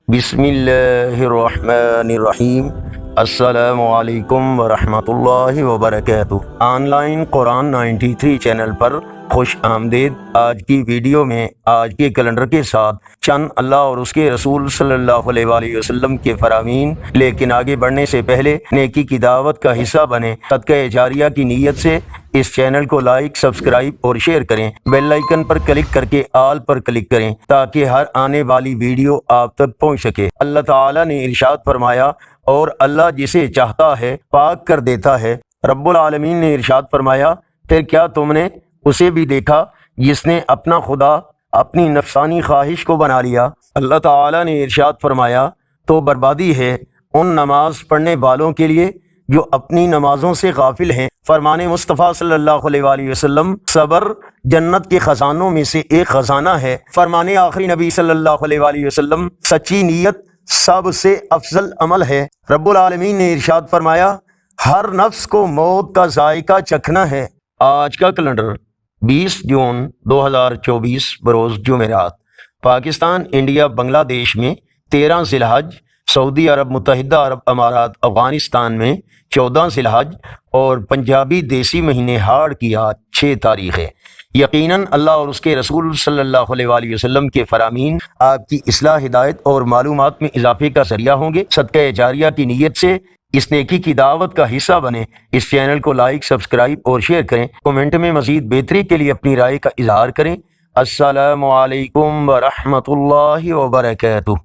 بسم اللہ الرحمن الرحیم۔ السلام علیکم ورحمۃ اللہ وبرکاتہ۔ آن لائن قرآن 93 چینل پر خوش آمدید۔ آج کی ویڈیو میں آج کے کیلنڈر کے ساتھ چند اللہ اور اس کے رسول صلی اللہ علیہ وآلہ وسلم کے فرامین، لیکن آگے بڑھنے سے پہلے نیکی کی دعوت کا حصہ بنیں۔ صدقہ جاریہ کی نیت سے اس چینل کو لائک، سبسکرائب اور شیئر کریں۔ بیل آئیکن پر کلک کر کے آل پر کلک کریں تاکہ ہر آنے والی ویڈیو آپ تک پہنچ سکے۔ اللہ تعالیٰ نے ارشاد فرمایا، اور اللہ جسے چاہتا ہے پاک کر دیتا ہے۔ رب العالمین نے ارشاد فرمایا، پھر کیا تم نے اسے بھی دیکھا جس نے اپنا خدا اپنی نفسانی خواہش کو بنا لیا؟ اللہ تعالیٰ نے ارشاد فرمایا، تو بربادی ہے ان نماز پڑھنے والوں کے لیے جو اپنی نمازوں سے غافل ہیں۔ فرمان مصطفیٰ صلی اللہ علیہ وآلہ وسلم، صبر جنت کے خزانوں میں سے ایک خزانہ ہے۔ فرمان آخری نبی صلی اللہ علیہ وآلہ وسلم، سچی نیت سب سے افضل عمل ہے۔ رب العالمین نے ارشاد فرمایا، ہر نفس کو موت کا ذائقہ چکھنا ہے۔ آج کا کیلنڈر 20 جون 2024 بروز جمعرات۔ پاکستان، انڈیا، بنگلہ دیش میں 13 ذی الحج، سعودی عرب متحدہ عرب امارات افغانستان میں 14 ذی الحج اور پنجابی دیسی مہینے ہاڑ کی آج 6 تاریخ ہے۔ یقیناً اللہ اور اس کے رسول صلی اللہ علیہ وآلہ وسلم کے فرامین آپ کی اصلاح، ہدایت اور معلومات میں اضافے کا ذریعہ ہوں گے۔ صدقہ جاریہ کی نیت سے اس نیکی کی دعوت کا حصہ بنیں۔ اس چینل کو لائک، سبسکرائب اور شیئر کریں۔ کومنٹ میں مزید بہتری کے لیے اپنی رائے کا اظہار کریں۔ السلام علیکم ورحمۃ اللہ وبرکاتہ۔